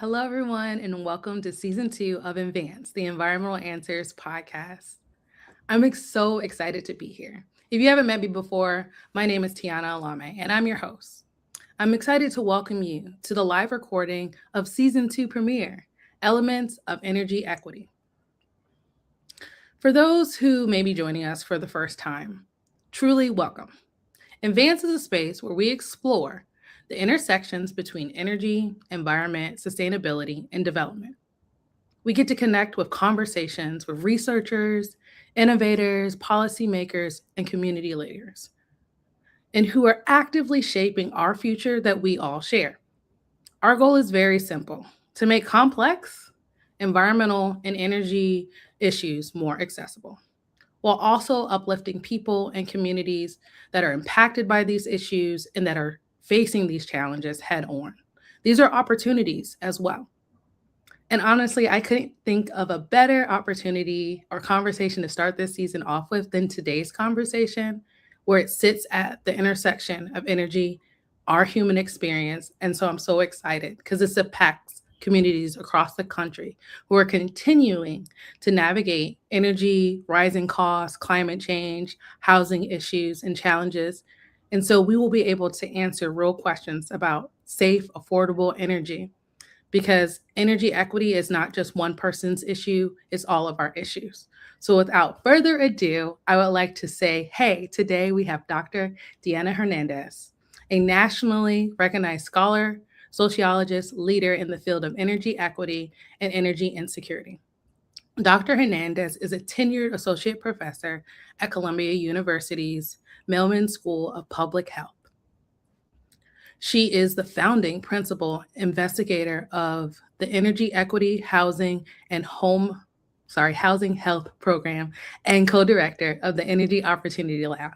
Hello, everyone, and welcome to season 2 of EnvAns, the Environmental Answers podcast. So excited to be here. If you haven't met me before, my name is Tiana Alame, and I'm your host. I'm excited to welcome you to the live recording of season 2 premiere, Elements of Energy Equity. For those who may be joining us for the first time, truly welcome. EnvAns is a space where we explore the intersections between energy, environment, sustainability, and development. We get to connect with conversations with researchers, innovators, policymakers, and community leaders, and who are actively shaping our future that we all share. Our goal is very simple: to make complex environmental and energy issues more accessible, while also uplifting people and communities that are impacted by these issues and that are facing these challenges head on. These are opportunities as well. And honestly, I couldn't think of a better opportunity or conversation to start this season off with than today's conversation, where it sits at the intersection of energy, our human experience. And so I'm so excited because this impacts communities across the country who are continuing to navigate energy, rising costs, climate change, housing issues, and challenges. And so we will be able to answer real questions about safe, affordable energy, because energy equity is not just one person's issue, it's all of our issues. So, without further ado, I would like to say, hey, today we have Dr. Diana Hernández, a nationally recognized scholar, sociologist, leader in the field of energy equity and energy insecurity. Dr. Hernandez is a tenured associate professor at Columbia University's Mailman School of Public Health. She is the founding principal investigator of the Energy Equity Housing Health Program and co-director of the Energy Opportunity Lab.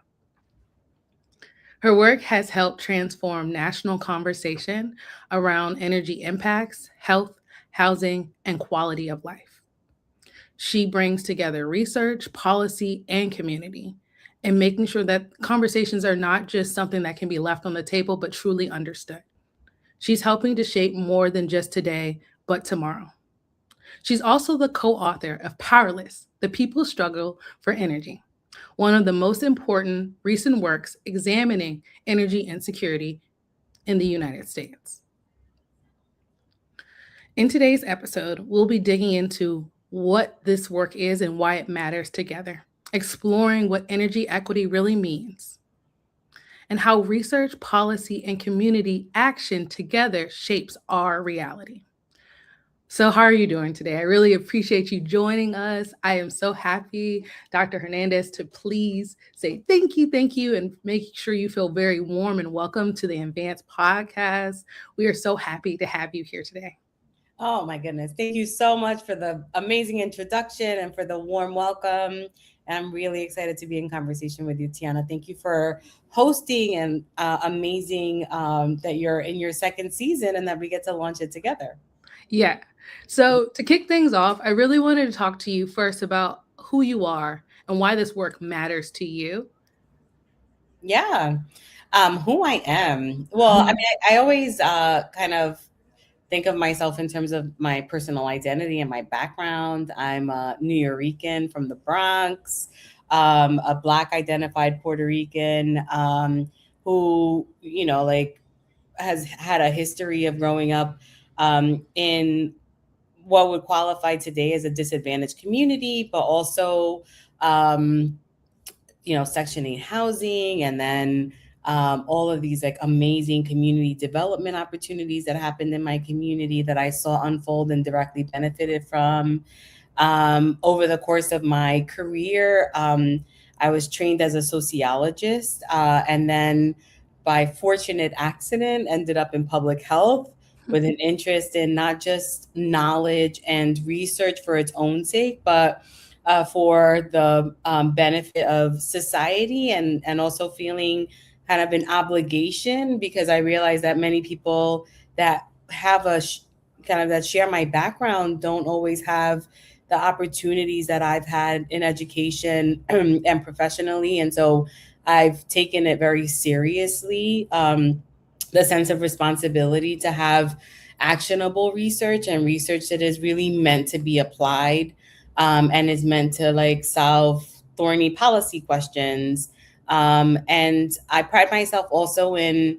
Her work has helped transform national conversation around energy impacts, health, housing, and quality of life. She brings together research, policy, and community, and making sure that conversations are not just something that can be left on the table, but truly understood. She's helping to shape more than just today, but tomorrow. She's also the co author of Powerless: The People's Struggle for Energy, one of the most important recent works examining energy insecurity in the United States. In today's episode, we'll be digging into what this work is and why it matters together, exploring what energy equity really means, and how research, policy, and community action together shapes our reality. So, how are you doing today? I really appreciate you joining us. I am so happy, Dr. Hernandez, to please say thank you, and make sure you feel very warm and welcome to the Advanced Podcast. We are so happy to have you here today. Oh my goodness. Thank you so much for the amazing introduction and for the warm welcome. And I'm really excited to be in conversation with you, Tiana. Thank you for hosting, and amazing that you're in your second season and that we get to launch it together. Yeah. So, to kick things off, I really wanted to talk to you first about who you are and why this work matters to you. Yeah. Who I am. Well, I mean, I always kind of think of myself in terms of my personal identity and my background. I'm a New Yorican from the Bronx, a Black identified Puerto Rican, who, like, has had a history of growing up in what would qualify today as a disadvantaged community, but also, um, Section 8 housing, and then all of these like amazing community development opportunities that happened in my community that I saw unfold and directly benefited from. Over the course of my career, I was trained as a sociologist, and then by fortunate accident ended up in public health with an interest in not just knowledge and research for its own sake, but for the benefit of society, and also feeling kind of an obligation, because I realized that many people that have kind of that share my background don't always have the opportunities that I've had in education and professionally. And so I've taken it very seriously, the sense of responsibility to have actionable research and research that is really meant to be applied, and is meant to like solve thorny policy questions. And I pride myself also in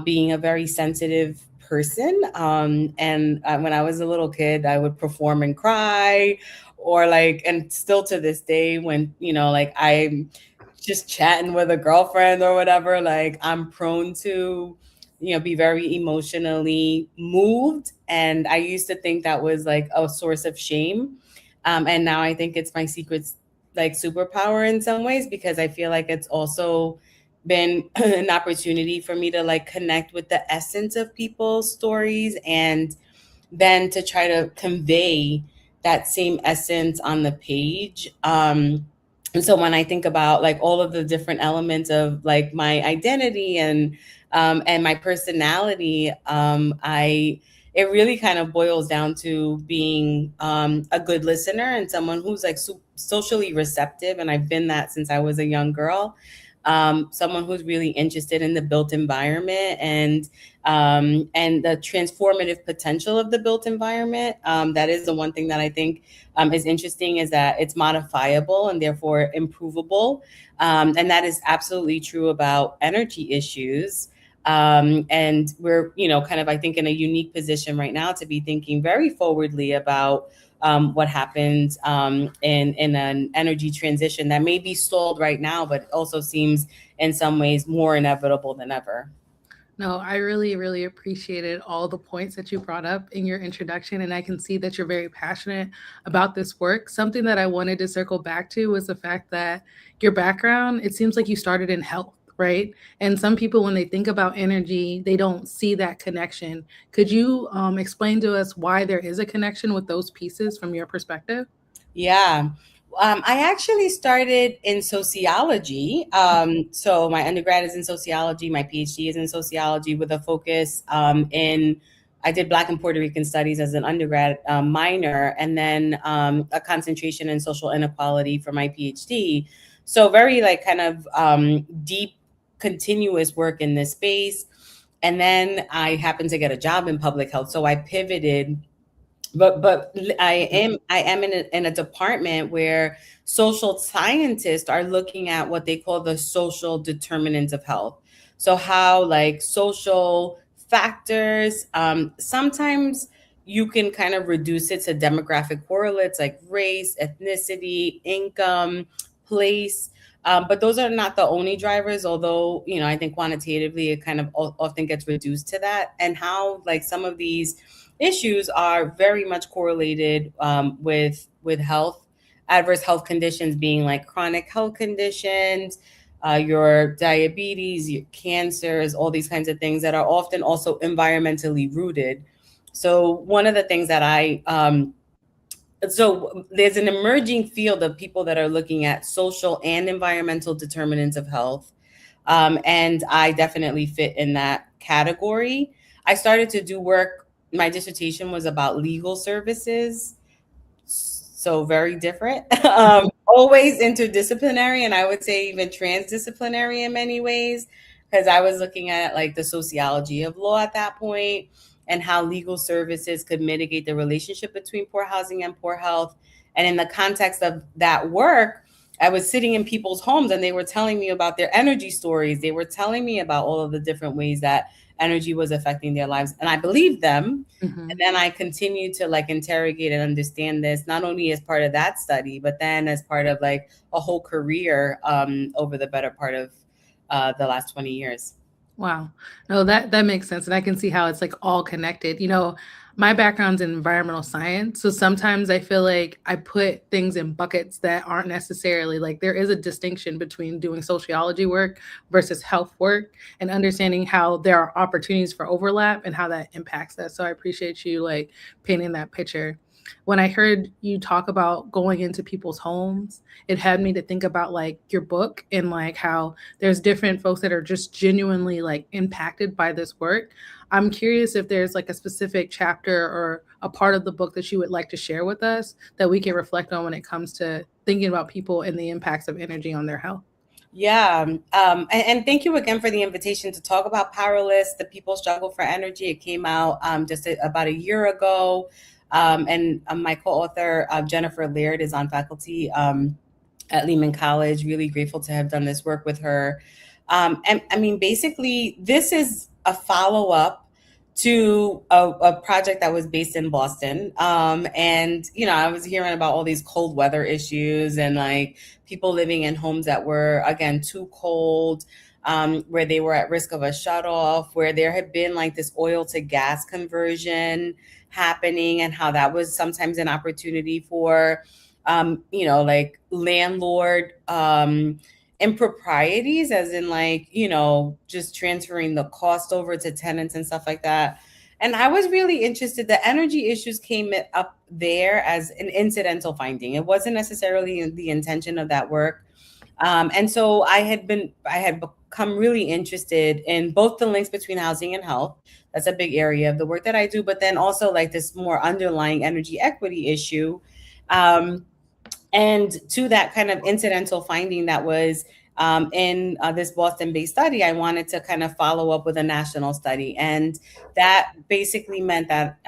being a very sensitive person. And when I was a little kid, I would perform and cry, or like, and still to this day, when, you know, like I'm just chatting with a girlfriend or whatever, like I'm prone to, you know, be very emotionally moved. And I used to think that was like a source of shame. And now I think it's my secret, like, superpower in some ways, because I feel like it's also been an opportunity for me to like connect with the essence of people's stories, and then to try to convey that same essence on the page. And so when I think about like all of the different elements of like my identity and my personality, I it really kind of boils down to being a good listener and someone who's like socially receptive, and I've been that since I was a young girl. Someone who's really interested in the built environment and the transformative potential of the built environment. That is the one thing that I think is interesting, is that it's modifiable and therefore improvable. And that is absolutely true about energy issues. And we're, you know, kind of, I think, in a unique position right now to be thinking very forwardly about what happens in an energy transition that may be stalled right now, but also seems in some ways more inevitable than ever. No, I really, really appreciated all the points that you brought up in your introduction. And I can see that you're very passionate about this work. Something that I wanted to circle back to was the fact that your background, it seems like you started in health, right? And some people, when they think about energy, they don't see that connection. Could you explain to us why there is a connection with those pieces from your perspective? Yeah. I actually started in sociology. So my undergrad is in sociology, my PhD is in sociology with a focus I did Black and Puerto Rican studies as an undergrad minor, and then a concentration in social inequality for my PhD. So very like kind of deep, continuous work in this space. And then I happened to get a job in public health. So I pivoted, but I am in a department where social scientists are looking at what they call the social determinants of health. So how like social factors, sometimes you can kind of reduce it to demographic correlates like race, ethnicity, income, place. But those are not the only drivers, although, you know, I think quantitatively it kind of often gets reduced to that. And how like some of these issues are very much correlated with health, adverse health conditions being like chronic health conditions, your diabetes, your cancers, all these kinds of things that are often also environmentally rooted. So one of the things that so there's an emerging field of people that are looking at social and environmental determinants of health. And I definitely fit in that category. I started to do work. My dissertation was about legal services, so very different. Always interdisciplinary, and I would say even transdisciplinary in many ways, because I was looking at like the sociology of law at that point, and how legal services could mitigate the relationship between poor housing and poor health. And in the context of that work, I was sitting in people's homes and they were telling me about their energy stories. They were telling me about all of the different ways that energy was affecting their lives. And I believed them. Mhm. And then I continued to like interrogate and understand this, not only as part of that study, but then as part of like a whole career over the better part of the last 20 years. Wow. No, that makes sense, and I can see how it's, like, all connected. You know, my background's in environmental science, so sometimes I feel like I put things in buckets that aren't necessarily like, there is a distinction between doing sociology work versus health work, and understanding how there are opportunities for overlap and how that impacts that, so I appreciate you, like, painting that picture. When I heard you talk about going into people's homes, it had me to think about, like, your book and, like, how there's different folks that are just genuinely like impacted by this work. I'm curious if there's like a specific chapter or a part of the book that you would like to share with us that we can reflect on when it comes to thinking about people and the impacts of energy on their health. Yeah. And thank you again for the invitation to talk about Powerless, the People Struggle for Energy. It came out about a year ago. And my co-author, Jennifer Laird, is on faculty at Lehman College. Really grateful to have done this work with her. And I mean, basically, this is a follow-up to a project that was based in Boston. And, you know, I was hearing about all these cold weather issues and like people living in homes that were, again, too cold, where they were at risk of a shutoff, where there had been like this oil to gas conversion happening, and how that was sometimes an opportunity for, you know, like landlord improprieties, as in like, you know, just transferring the cost over to tenants and stuff like that. And I was really interested. The energy issues came up there as an incidental finding. It wasn't necessarily the intention of that work. And so I had become really interested in both the links between housing and health. That's a big area of the work that I do, but then also like this more underlying energy equity issue. And to that kind of incidental finding that was in this Boston-based study, I wanted to kind of follow up with a national study. And that basically meant that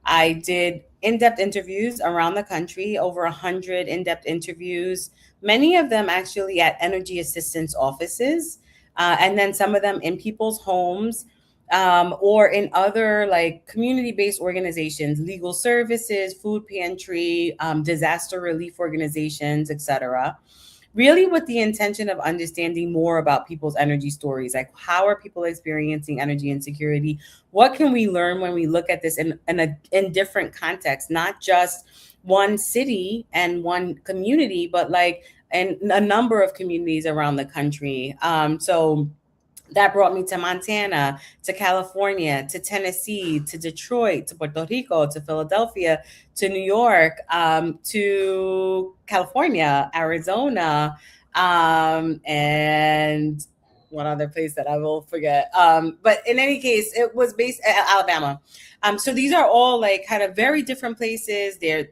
I did in-depth interviews around the country, over 100 in-depth interviews, many of them actually at energy assistance offices, and then some of them in people's homes, or in other like community-based organizations, legal services, food pantry, disaster relief organizations, etc. Really with the intention of understanding more about people's energy stories, like how are people experiencing energy insecurity? What can we learn when we look at this in different contexts, not just one city and one community, but like in a number of communities around the country. So that brought me to Montana, to California, to Tennessee, to Detroit, to Puerto Rico, to Philadelphia, to New York, to California, Arizona, and one other place that I will forget. But in any case, it was based at Alabama. So these are all like kind of very different places. Their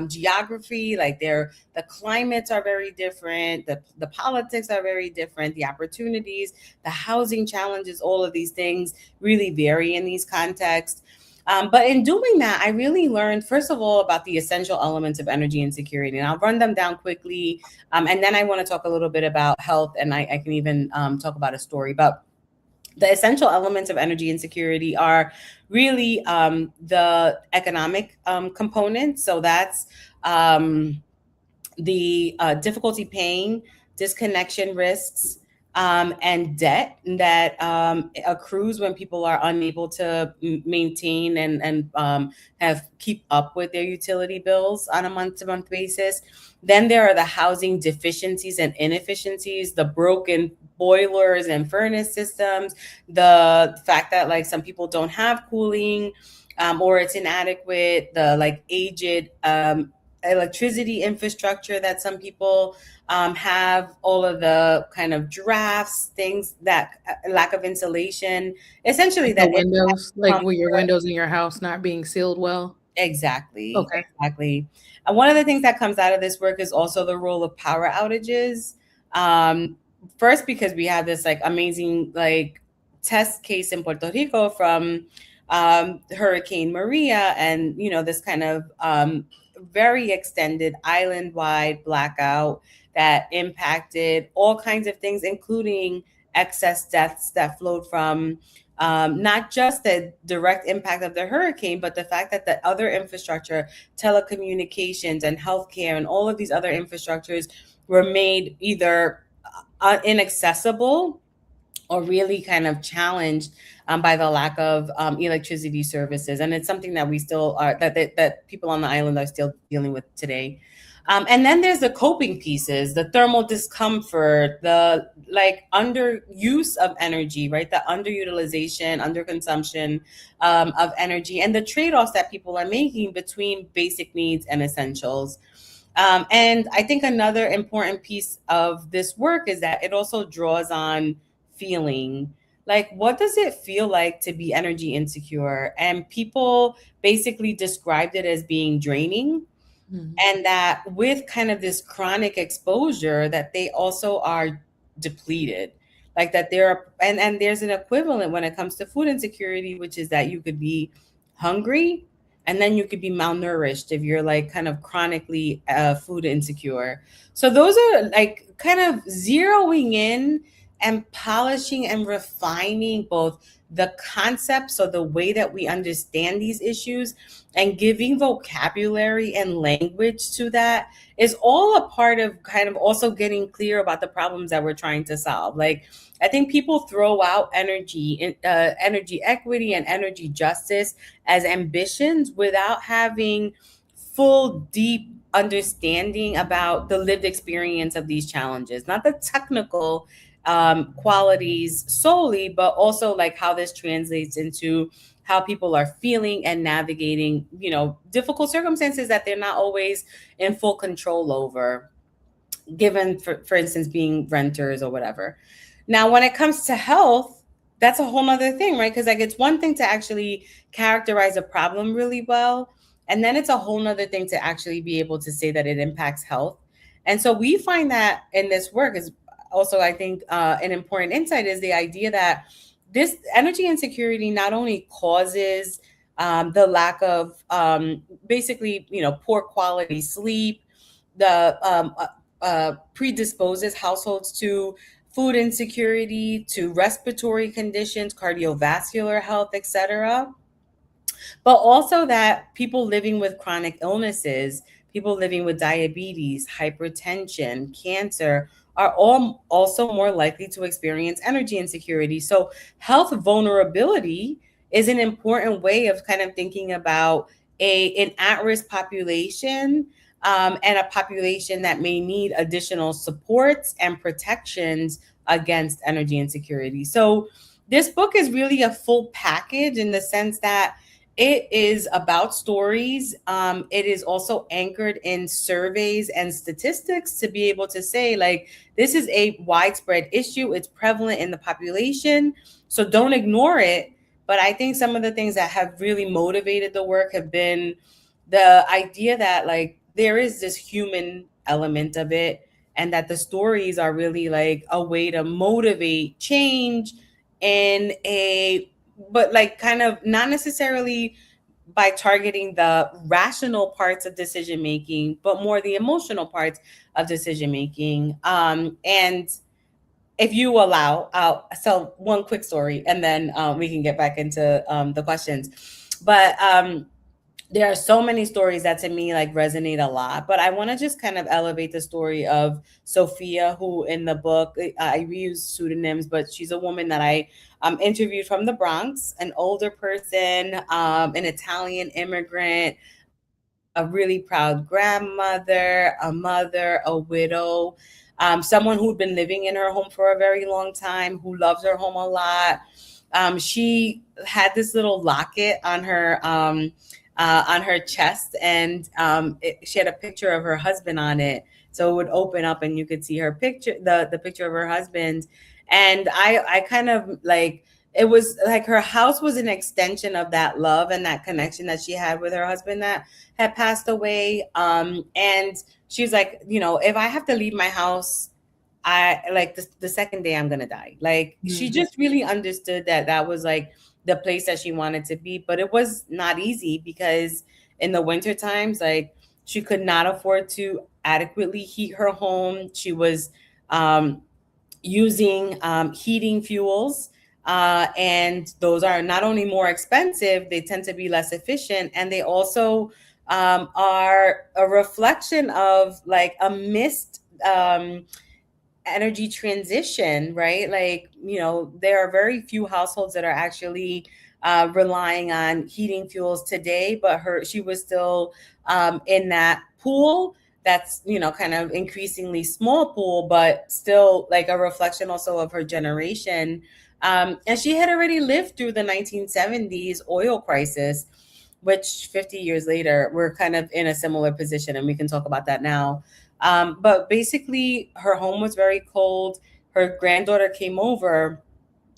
geography, like the climates are very different. The politics are very different. The opportunities, the housing challenges, all of these things really vary in these contexts. But in doing that, I really learned, first of all, about the essential elements of energy insecurity. And I'll run them down quickly. And then I want to talk a little bit about health, and I can even talk about a story. But the essential elements of energy insecurity are really the economic component. So that's the difficulty paying, disconnection risks, and debt that accrues when people are unable to maintain and have keep up with their utility bills on a month-to-month basis. Then there are the housing deficiencies and inefficiencies, the broken boilers and furnace systems, the fact that like some people don't have cooling, or it's inadequate, the like aged electricity infrastructure that some people have, all of the kind of drafts, things that lack of insulation, essentially The that windows, like comfort. with your windows in your house not being sealed well. Exactly, Okay. exactly. And one of the things that comes out of this work is also the role of power outages. Um, First, because we have this like amazing like test case in Puerto Rico from Hurricane Maria, and you know this kind of very extended island-wide blackout that impacted all kinds of things, including excess deaths that flowed from not just the direct impact of the hurricane, but the fact that the other infrastructure, telecommunications and healthcare and all of these other infrastructures were made either inaccessible or really kind of challenged by the lack of electricity services. And it's something that we still are, that people on the island are still dealing with today. And then there's the coping pieces, the thermal discomfort, the like underuse of energy, right? The underutilization, underconsumption of energy, and the trade-offs that people are making between basic needs and essentials. And I think another important piece of this work is that it also draws on feeling. Like, what does it feel like to be energy insecure? And people basically described it as being draining. And that with kind of this chronic exposure that they also are depleted, like that there are, and there's an equivalent when it comes to food insecurity, which is that you could be hungry and then you could be malnourished if you're like kind of chronically food insecure. So those are like kind of zeroing in and polishing and refining both the concepts, so the way that we understand these issues, and giving vocabulary and language to that is all a part of kind of also getting clear about the problems that we're trying to solve. Like, I think people throw out energy equity and energy justice as ambitions without having full, deep understanding about the lived experience of these challenges, not the technical qualities solely, but also like how this translates into how people are feeling and navigating, difficult circumstances that they're not always in full control over, given, for instance, being renters or whatever. Now, when it comes to health, that's a whole nother thing, right? Because like it's one thing to actually characterize a problem really well, and then it's a whole nother thing to actually be able to say that it impacts health. And so we find that in this work is also, I think, an important insight is the idea that this energy insecurity not only causes the lack of basically, poor quality sleep, the predisposes households to food insecurity, to respiratory conditions, cardiovascular health, etc. But also that people living with chronic illnesses, people living with diabetes, hypertension, cancer, are all also more likely to experience energy insecurity. So health vulnerability is an important way of kind of thinking about an at-risk population, and a population that may need additional supports and protections against energy insecurity. So this book is really a full package in the sense that it is about stories. It is also anchored in surveys and statistics to be able to say, like, this is a widespread issue. It's prevalent in the population. So don't ignore it. But I think some of the things that have really motivated the work have been the idea that, like, there is this human element of it, and that the stories are really like a way to motivate change in a, but like kind of not necessarily by targeting the rational parts of decision making, but more the emotional parts of decision making. And if you allow, I'll tell one quick story, and then we can get back into the questions. But there are so many stories that to me like resonate a lot, but I want to just kind of elevate the story of Sophia, who in the book, I use pseudonyms, but she's a woman that I interviewed from the Bronx, an older person, an Italian immigrant, a really proud grandmother, a mother, a widow, someone who'd been living in her home for a very long time, who loves her home a lot. She had this little locket on her chest, and she had a picture of her husband on it. So it would open up and you could see her picture, the picture of her husband. And I kind of like, it was like her house was an extension of that love and that connection that she had with her husband that had passed away. And she's like, if I have to leave my house, I like the second day I'm going to die. Like, she just really understood that was like the place that she wanted to be. But it was not easy because in the winter times, like, she could not afford to adequately heat her home. She was using heating fuels. And those are not only more expensive, they tend to be less efficient. And they also are a reflection of like a missed energy transition, right? Like, there are very few households that are actually relying on heating fuels today, but she was still in that pool that's, kind of increasingly small pool, but still like a reflection also of her generation. And she had already lived through the 1970s oil crisis, which 50 years later, we're kind of in a similar position, and we can talk about that now. But basically, her home was very cold. Her granddaughter came over,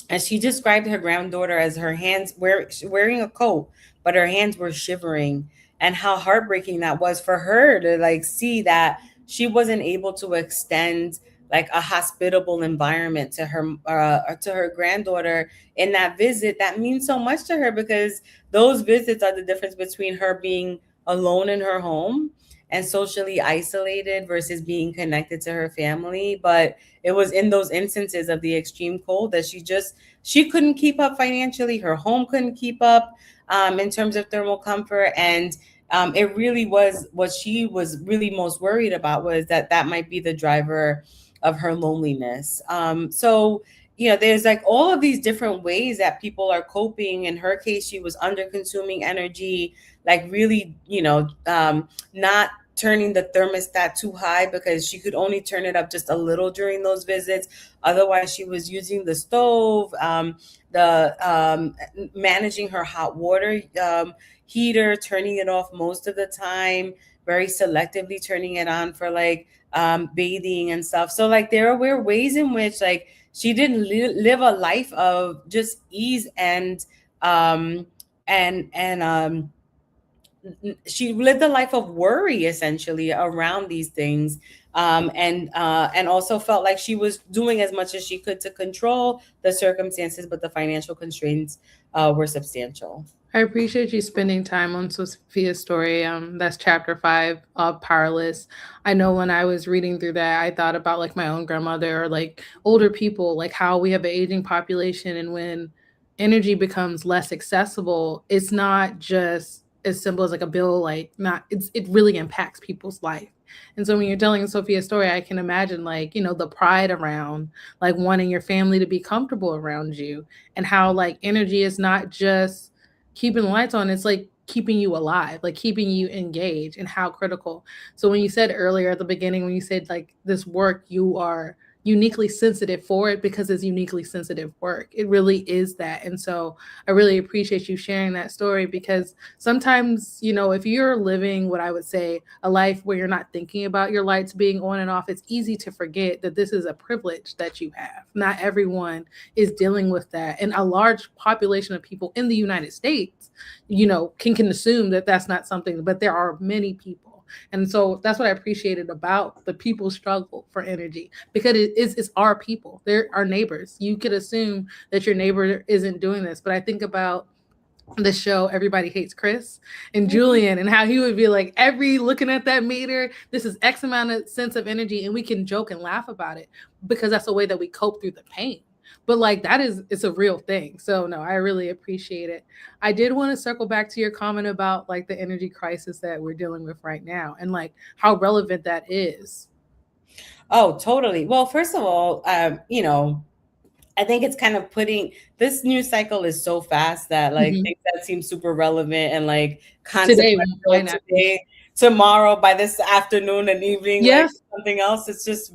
and she described her granddaughter as her hands wearing a coat, but her hands were shivering. and how heartbreaking that was for her to like see that she wasn't able to extend like a hospitable environment to her granddaughter in that visit. That means so much to her, because those visits are the difference between her being alone in her home and socially isolated versus being connected to her family. But it was in those instances of the extreme cold that she couldn't keep up financially. Her home couldn't keep up in terms of thermal comfort. And it really was what she was really most worried about, was that that might be the driver of her loneliness. So, you know, there's like all of these different ways that people are coping. In her case, she was under consuming energy, like really, not turning the thermostat too high, because she could only turn it up just a little during those visits. Otherwise, she was using the stove, the managing her hot water heater, turning it off most of the time, very selectively turning it on for like bathing and stuff. So like there were ways in which like she didn't live a life of just ease and she lived a life of worry essentially around these things, and also felt like she was doing as much as she could to control the circumstances, but the financial constraints were substantial. I appreciate you spending time on Sophia's story. That's chapter 5 of Powerless. I know when I was reading through that, I thought about like my own grandmother or like older people, like how we have an aging population, and when energy becomes less accessible, it's not just as simple as like a bill, like not it really impacts people's life. And so when you're telling Sophia's story, I can imagine like, the pride around like wanting your family to be comfortable around you, and how like energy is not just keeping the lights on, it's like keeping you alive, like keeping you engaged, and how critical. So when you said earlier at the beginning, when you said like this work, you are uniquely sensitive for it because it's uniquely sensitive work. It really is that. And so I really appreciate you sharing that story, because sometimes, if you're living what I would say a life where you're not thinking about your lights being on and off, it's easy to forget that this is a privilege that you have. Not everyone is dealing with that. And a large population of people in the United States, can assume that that's not something, but there are many people. And so that's what I appreciated about the people's struggle for energy, because it's our people. They're our neighbors. You could assume that your neighbor isn't doing this, but I think about the show Everybody Hates Chris and Julian, and how he would be like, every looking at that meter, this is X amount of sense of energy, and we can joke and laugh about it because that's the way that we cope through the pain. But like it's a real thing. So no, I really appreciate it. I did want to circle back to your comment about like the energy crisis that we're dealing with right now, and like how relevant that is. Oh, totally. Well, first of all, I think it's kind of putting this news cycle is so fast that like things that seem super relevant and like consequential today, tomorrow, by this afternoon and evening, like something else. It's just,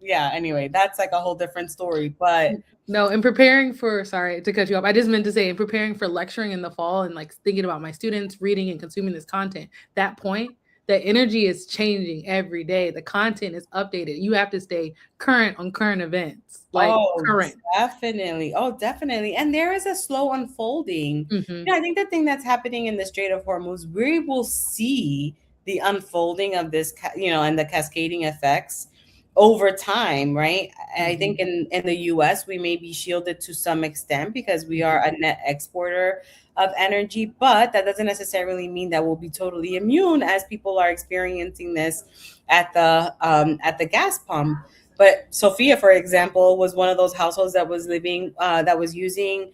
anyway, that's like a whole different story. But no, in preparing for, sorry to cut you off, I just meant to say, in preparing for lecturing in the fall and like thinking about my students reading and consuming this content, that point, the energy is changing every day. The content is updated. You have to stay current on current events. Like current. Definitely. Oh, definitely. And there is a slow unfolding. I think the thing that's happening in the Strait of Hormuz, we will see the unfolding of this, and the cascading effects over time, right? I think in the US, we may be shielded to some extent because we are a net exporter of energy, but that doesn't necessarily mean that we'll be totally immune, as people are experiencing this at the gas pump. But Sophia, for example, was one of those households that was using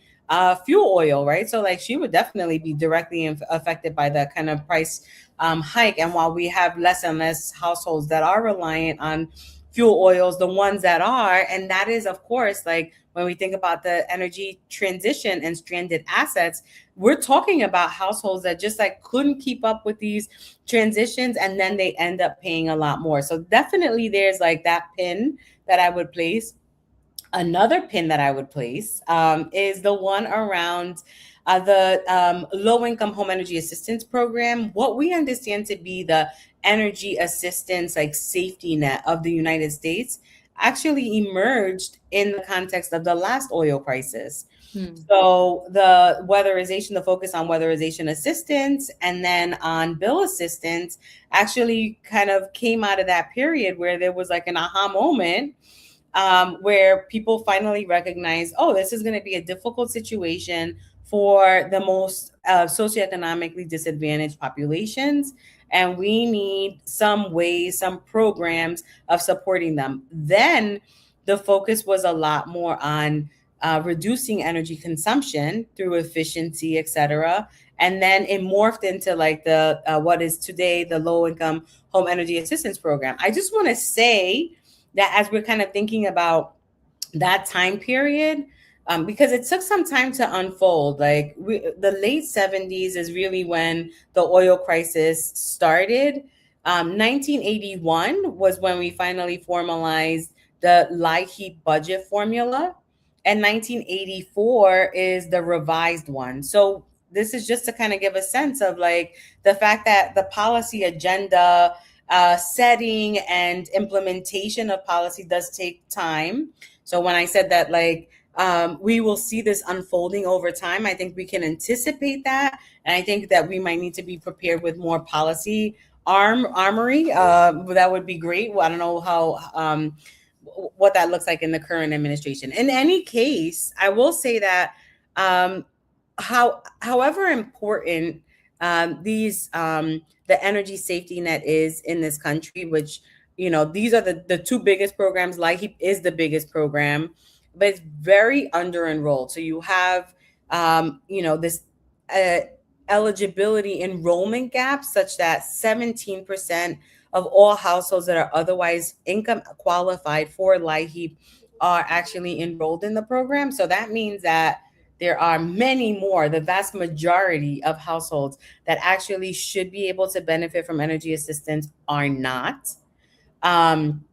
fuel oil, right? So like she would definitely be directly affected by the kind of price hike. And while we have less and less households that are reliant on fuel oils, the ones that are, and that is, of course, like when we think about the energy transition and stranded assets, we're talking about households that just like couldn't keep up with these transitions, and then they end up paying a lot more. So definitely there's like that pin that I would place. Another pin that I would place is the one around the low-income home energy assistance program, what we understand to be the energy assistance like safety net of the United States. actually emerged in the context of the last oil crisis. Hmm. So the focus on weatherization assistance and then on bill assistance actually kind of came out of that period where there was like an aha moment, where people finally recognize, oh, this is going to be a difficult situation for the most socioeconomically disadvantaged populations. And we need some ways, some programs of supporting them. Then the focus was a lot more on reducing energy consumption through efficiency, et cetera. And then it morphed into like the what is today the low income home energy assistance program. I just want to say that as we're kind of thinking about that time period, because it took some time to unfold. Like the late 70s is really when the oil crisis started. 1981 was when we finally formalized the LIHEAP budget formula, and 1984 is the revised one. So this is just to kind of give a sense of like the fact that the policy agenda setting and implementation of policy does take time. So when I said that, like, we will see this unfolding over time, I think we can anticipate that. And I think that we might need to be prepared with more policy armory. That would be great. Well, I don't know how, what that looks like in the current administration. In any case, I will say that however important these the energy safety net is in this country, which, you know, these are the two biggest programs. LIHEAP is the biggest program, but it's very under enrolled. So you have this uh, eligibility enrollment gap such that 17% of all households that are otherwise income qualified for LIHEAP are actually enrolled in the program. So that means that there are many more, the vast majority of households that actually should be able to benefit from energy assistance are not. Um,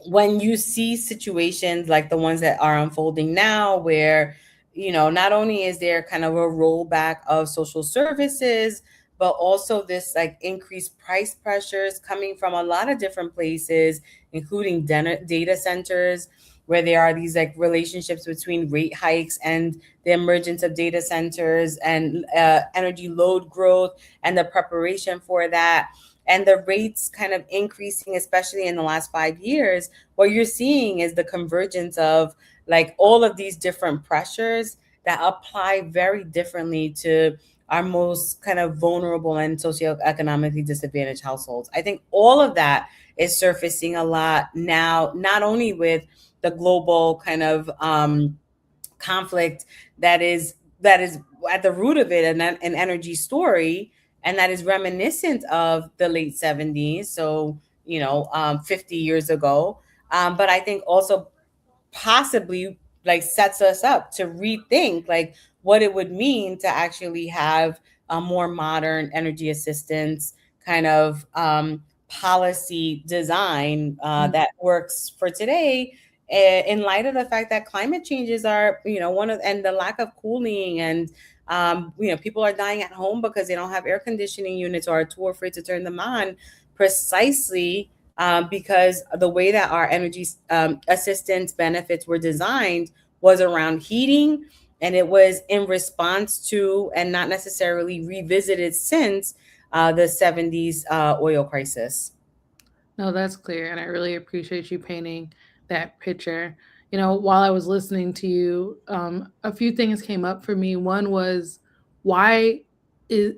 when you see situations like the ones that are unfolding now, where, you know, not only is there kind of a rollback of social services, but also this like increased price pressures coming from a lot of different places, including data centers, where there are these like relationships between rate hikes and the emergence of data centers and energy load growth and the preparation for that, and the rates kind of increasing, especially in the last 5 years. What you're seeing is the convergence of like all of these different pressures that apply very differently to our most kind of vulnerable and socioeconomically disadvantaged households. I think all of that is surfacing a lot now, not only with the global kind of conflict that is at the root of it, and an energy story, and that is reminiscent of the late 70s. So, 50 years ago. But I think also possibly like sets us up to rethink like what it would mean to actually have a more modern energy assistance kind of policy design that works for today, in light of the fact that climate changes are, one of, and the lack of cooling, and people are dying at home because they don't have air conditioning units or are too afraid to turn them on, precisely because the way that our energy assistance benefits were designed was around heating, and it was in response to and not necessarily revisited since the 70s oil crisis. No, that's clear. And I really appreciate you painting that picture. While I was listening to you, a few things came up for me. One was, why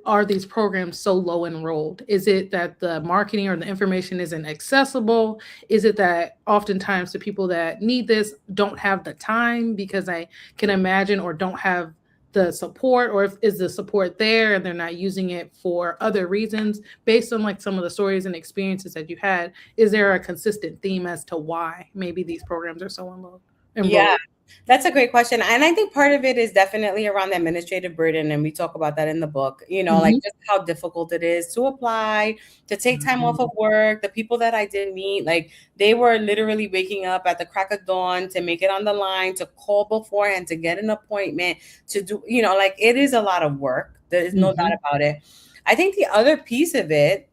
are these programs so low enrolled? Is it that the marketing or the information isn't accessible? Is it that oftentimes the people that need this don't have the time, because I can imagine, or don't have the support, or is the support there and they're not using it for other reasons? Based on like some of the stories and experiences that you had, is there a consistent theme as to why maybe these programs are so enrolled? Yeah, that's a great question. And I think part of it is definitely around the administrative burden. And we talk about that in the book, like just how difficult it is to apply, to take time off of work. The people that I did meet, like they were literally waking up at the crack of dawn to make it on the line, to call beforehand, to get an appointment, to do, like it is a lot of work. There is no doubt about it. I think the other piece of it,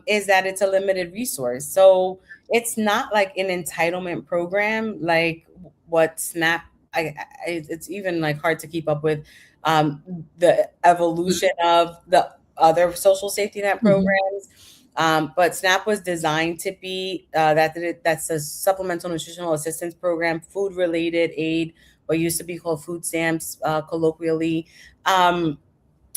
is that it's a limited resource. So it's not like an entitlement program like what SNAP. It's even like hard to keep up with the evolution of the other social safety net Mhm. programs. But SNAP was designed to be that's a supplemental nutritional assistance program, food related aid, what used to be called food stamps colloquially.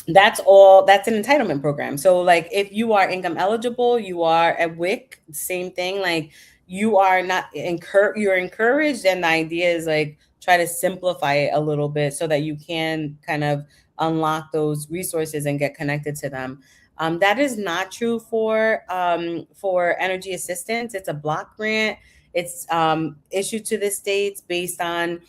That's an entitlement program. So like if you are income eligible, you are at WIC, same thing. Like you are not you're encouraged, and the idea is like try to simplify it a little bit so that you can kind of unlock those resources and get connected to them. That is not true for energy assistance. It's a block grant. It's issued to the states based on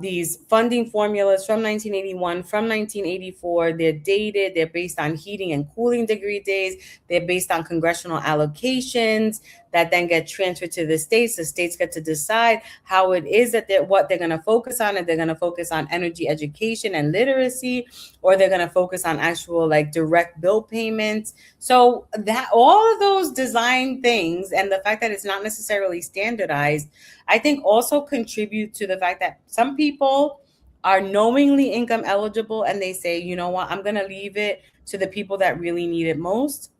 these funding formulas from 1981, from 1984. They're dated, they're based on heating and cooling degree days, they're based on congressional allocations that then get transferred to the states. The states get to decide how it is that what they're going to focus on. If they're going to focus on energy education and literacy, or they're going to focus on actual like direct bill payments. So that all of those design things and the fact that it's not necessarily standardized, I think also contribute to the fact that some people are knowingly income eligible and they say, you know what, I'm going to leave it to the people that really need it most.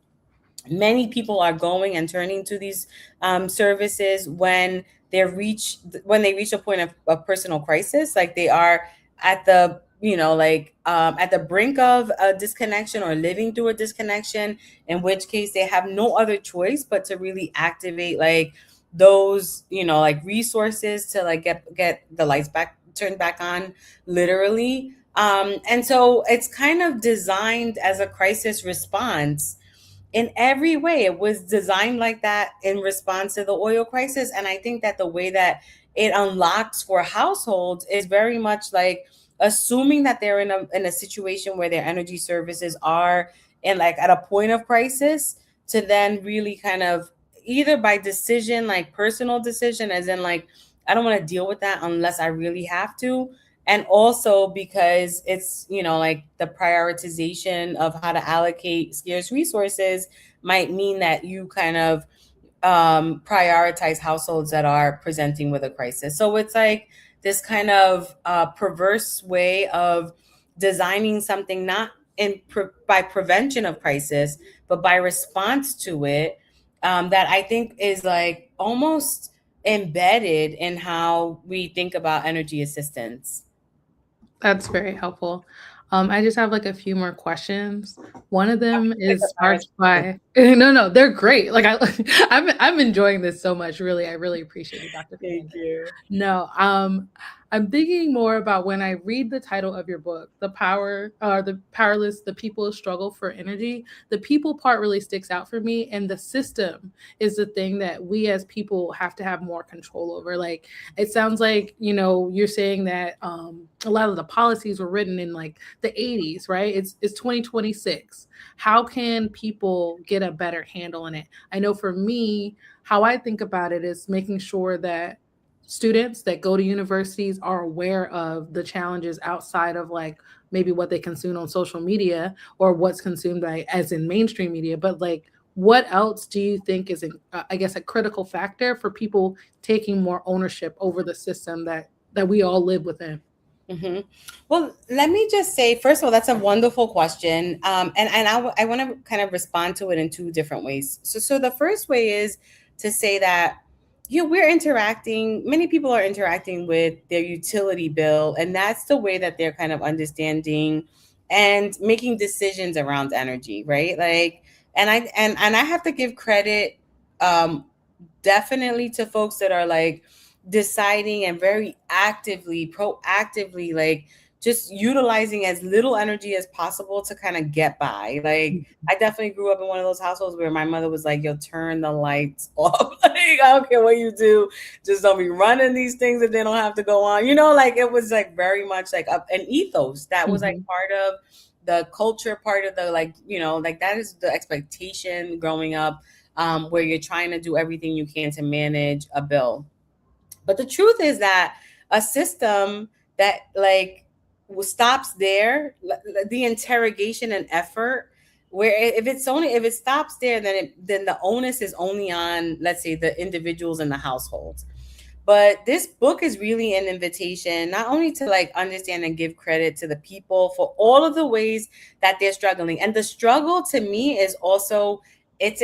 Many people are going and turning to these services when they reach a point of personal crisis, like they are at the at the brink of a disconnection or living through a disconnection, in which case they have no other choice but to really activate like those like resources to like get the lights back turned back on, literally. And so it's kind of designed as a crisis response in every way. It was designed like that in response to the oil crisis. And I think that the way that it unlocks for households is very much like assuming that they're in a situation where their energy services are in like at a point of crisis, to then really kind of either by decision, like personal decision, as in like, I don't want to deal with that unless I really have to. And also because it's like the prioritization of how to allocate scarce resources might mean that you kind of prioritize households that are presenting with a crisis. So it's like this kind of perverse way of designing something not by prevention of crisis, but by response to it, that I think is like almost embedded in how we think about energy assistance. That's very helpful. I just have like a few more questions. One of them Like is the fire. sparked by no, they're great. Like I'm enjoying this so much. Really, I really appreciate you, Dr. Thank Fernandez. you. No, I'm thinking more about when I read the title of your book, the Powerless, the People's Struggle for Energy. The people part really sticks out for me, and the system is the thing that we as people have to have more control over. Like it sounds like you're saying that a lot of the policies were written in like the 80s, right? It's 2026. How can people get a better handle on it? I know for me, how I think about it is making sure that students that go to universities are aware of the challenges outside of like maybe what they consume on social media or what's consumed by as in mainstream media, but like what else do you think is I guess a critical factor for people taking more ownership over the system that we all live within? Hmm. Well, let me just say, first of all, that's a wonderful question. I want to kind of respond to it in two different ways. So the first way is to say that, many people are interacting with their utility bill, and that's the way that they're kind of understanding and making decisions around energy, right? Like, and I have to give credit, um, definitely to folks that are like deciding and very actively, proactively, like just utilizing as little energy as possible to kind of get by. Like I definitely grew up in one of those households where my mother was like, yo, turn the lights off. Like, I don't care what you do. Just don't be running these things if they don't have to go on. Like it was like very much like an ethos that was like Mhm. part of the culture, part of the like that is the expectation growing up, where you're trying to do everything you can to manage a bill. But the truth is that a system that like stops there, the interrogation and effort where if it stops there, then the onus is only on, let's say, the individuals in the households. But this book is really an invitation not only to like understand and give credit to the people for all of the ways that they're struggling. And the struggle to me is also, it's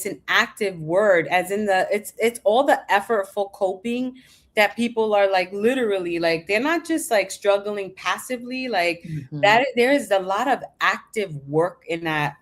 an active word, as in it's all the effortful coping that people are like, literally, like they're not just like struggling passively, like that there is a lot of active work in that,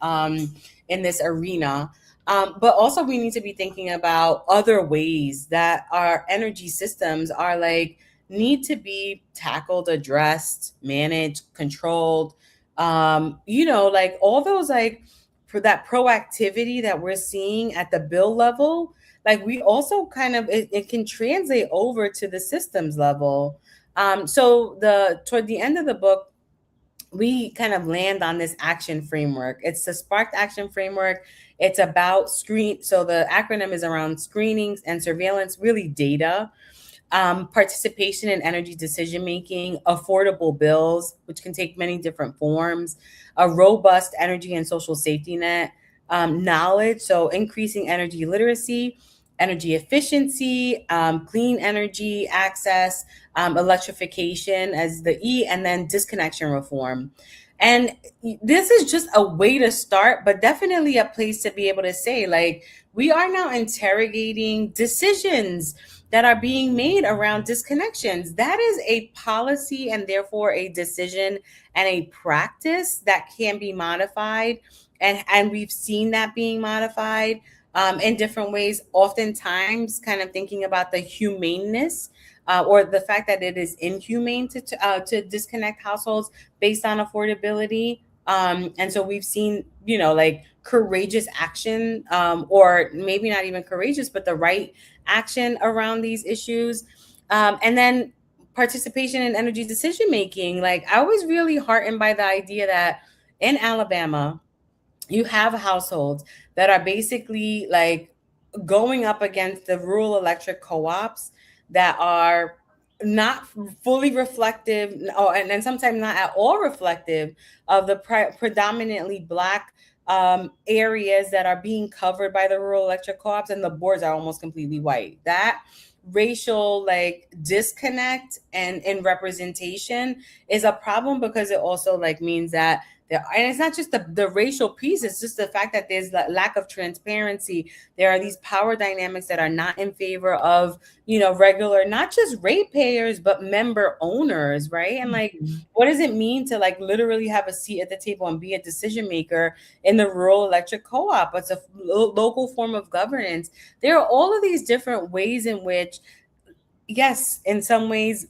in this arena. But also we need to be thinking about other ways that our energy systems are like, need to be tackled, addressed, managed, controlled. Like all those, like, for that proactivity that we're seeing at the bill level, like we also kind of, it can translate over to the systems level. So toward the end of the book, we kind of land on this action framework. It's the Sparked Action Framework. It's about so the acronym is around screenings and surveillance, really data, participation in energy decision making, affordable bills, which can take many different forms, a robust energy and social safety net, knowledge, so increasing energy literacy, energy efficiency, clean energy access, electrification as the E, and then disconnection reform. And this is just a way to start, but definitely a place to be able to say, like, we are now interrogating decisions that are being made around disconnections. That is a policy and therefore a decision and a practice that can be modified. And we've seen that being modified in different ways, oftentimes kind of thinking about the humaneness or the fact that it is inhumane to disconnect households based on affordability. And so we've seen, like courageous action, or maybe not even courageous, but the right action around these issues. And then participation in energy decision making. Like, I was really heartened by the idea that in Alabama, you have households that are basically like going up against the rural electric co-ops that are not fully reflective, and then sometimes not at all reflective of the predominantly Black areas that are being covered by the rural electric co-ops, and the boards are almost completely white. That racial like disconnect and in representation is a problem, because it also like means that and it's not just the racial piece, it's just the fact that there's lack of transparency. There are these power dynamics that are not in favor of, regular, not just ratepayers, but member owners, right? And like, what does it mean to like literally have a seat at the table and be a decision maker in the rural electric co-op? It's a local form of governance. There are all of these different ways in which, yes, in some ways,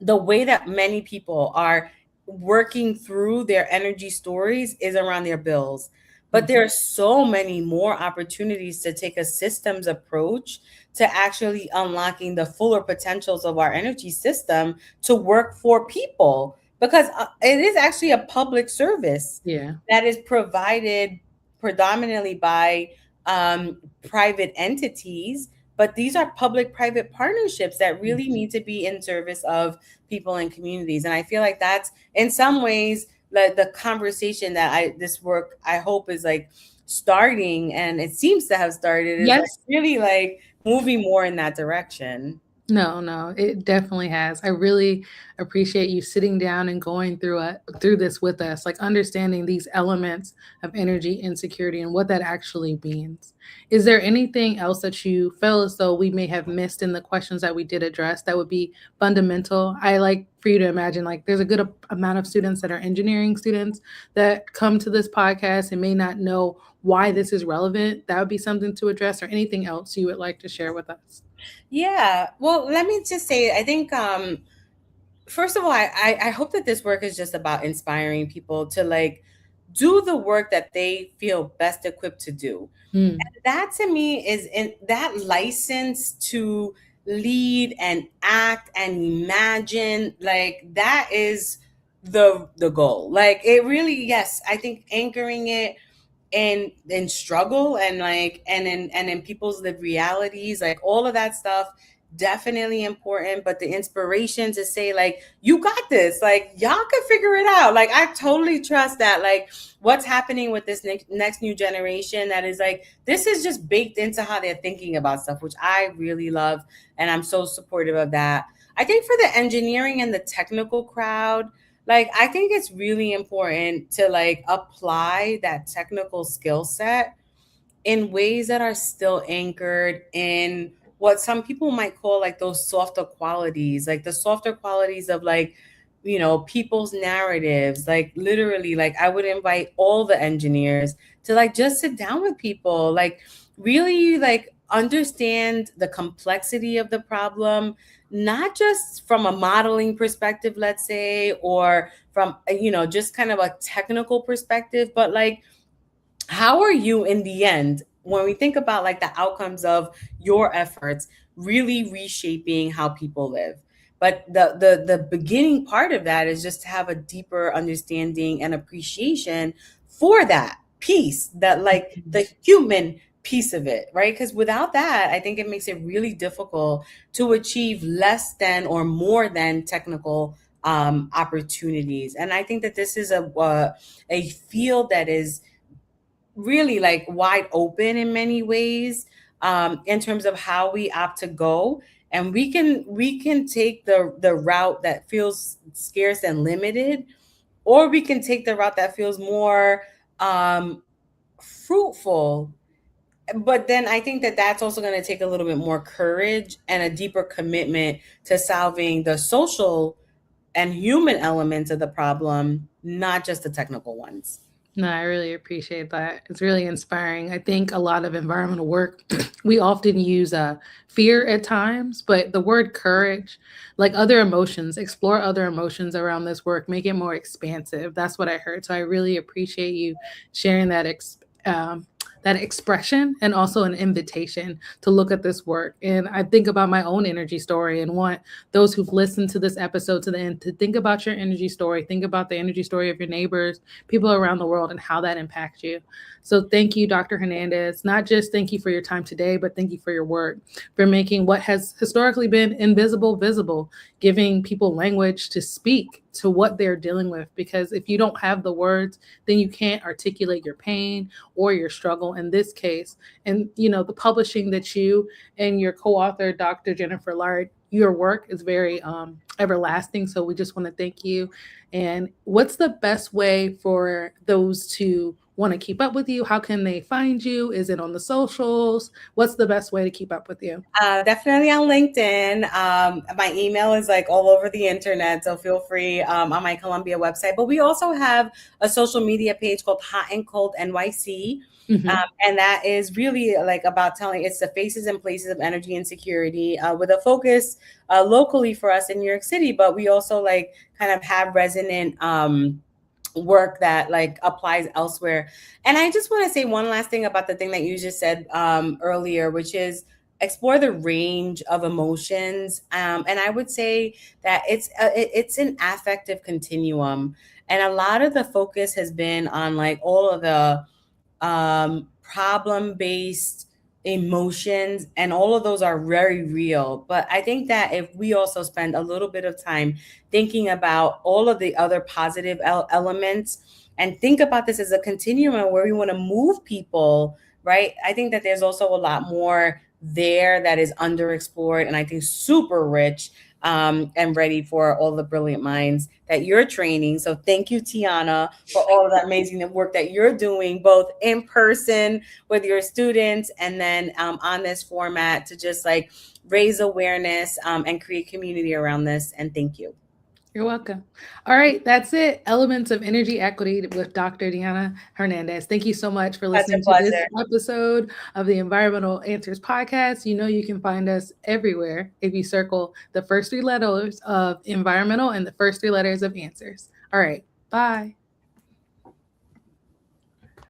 the way that many people are working through their energy stories is around their bills. But there are so many more opportunities to take a systems approach to actually unlocking the fuller potentials of our energy system to work for people, because it is actually a public service that is provided predominantly by private entities. But these are public-private partnerships that really need to be in service of people and communities. And I feel like that's in some ways the conversation that this work I hope is like starting, and it seems to have started, is like really like moving more in that direction. No, it definitely has. I really appreciate you sitting down and going through this with us, like understanding these elements of energy insecurity and what that actually means. Is there anything else that you feel as though we may have missed in the questions that we did address that would be fundamental? I like for you to imagine, like, there's a good amount of students that are engineering students that come to this podcast and may not know why this is relevant. That would be something to address, or anything else you would like to share with us. Yeah, well, let me just say, I think first of all, I hope that this work is just about inspiring people to like do the work that they feel best equipped to do. And that to me is in that license to lead and act and imagine, like that is the goal. Like it really, yes, I think anchoring it in struggle and like and in people's lived realities, like all of that stuff definitely important, but the inspiration to say like, you got this, like y'all can figure it out. Like I totally trust that, like what's happening with this next new generation, that is like, this is just baked into how they're thinking about stuff, which I really love. And I'm so supportive of that. I think for the engineering and the technical crowd, like I think it's really important to like apply that technical skill set in ways that are still anchored in what some people might call like those softer qualities, like the softer qualities of like, you know, people's narratives. Like literally, like I would invite all the engineers to like just sit down with people, like really like understand the complexity of the problem, not just from a modeling perspective, let's say, or from, you know, just kind of a technical perspective, but like, how are you in the end, when we think about like the outcomes of your efforts, really reshaping how people live? But the beginning part of that is just to have a deeper understanding and appreciation for that piece, that like the human piece of it, right? Because without that, I think it makes it really difficult to achieve less than or more than technical opportunities. And I think that this is a field that is really like wide open in many ways, in terms of how we opt to go. And we can take the route that feels scarce and limited, or we can take the route that feels more fruitful. But then I think that that's also going to take a little bit more courage and a deeper commitment to solving the social and human elements of the problem, not just the technical ones. No, I really appreciate that. It's really inspiring. I think a lot of environmental work, we often use fear at times, but the word courage, like other emotions, explore other emotions around this work, make it more expansive. That's what I heard. So I really appreciate you sharing that expression, and also an invitation to look at this work. And I think about my own energy story and want those who've listened to this episode to the end to think about your energy story, think about the energy story of your neighbors, people around the world, and how that impacts you. So thank you, Dr. Hernandez. Not just thank you for your time today, but thank you for your work, for making what has historically been invisible visible, giving people language to speak to what they're dealing with. Because if you don't have the words, then you can't articulate your pain or your struggle in this case. And, you know, the publishing that you and your co-author, Dr. Jennifer Lard, your work is very everlasting. So we just want to thank you. And what's the best way for those to want to keep up with you? How can they find you? Is it on the socials? What's the best way to keep up with you? Definitely on LinkedIn. My email is like all over the internet, so feel free, on my Columbia website. But we also have a social media page called Hot and Cold NYC. Mhm. And that is really like about telling, it's the faces and places of energy and security, with a focus locally for us in New York City. But we also like kind of have resonant work that like applies elsewhere. And I just want to say one last thing about the thing that you just said earlier, which is explore the range of emotions. And I would say that it's an affective continuum. And a lot of the focus has been on like all of the problem-based emotions, and all of those are very real. But I think that if we also spend a little bit of time thinking about all of the other positive elements, and think about this as a continuum where we want to move people, right? I think that there's also a lot more there that is underexplored, and I think super rich, and ready for all the brilliant minds that you're training. So thank you, Tiana, for all of that amazing work that you're doing, both in person with your students, and then on this format to just like raise awareness, and create community around this. And thank you. You're welcome. All right, that's it. Elements of Energy Equity with Dr. Diana Hernandez. Thank you so much for listening to this episode of the Environmental Answers podcast. You know, you can find us everywhere if you circle the first three letters of environmental and the first three letters of answers. All right, bye.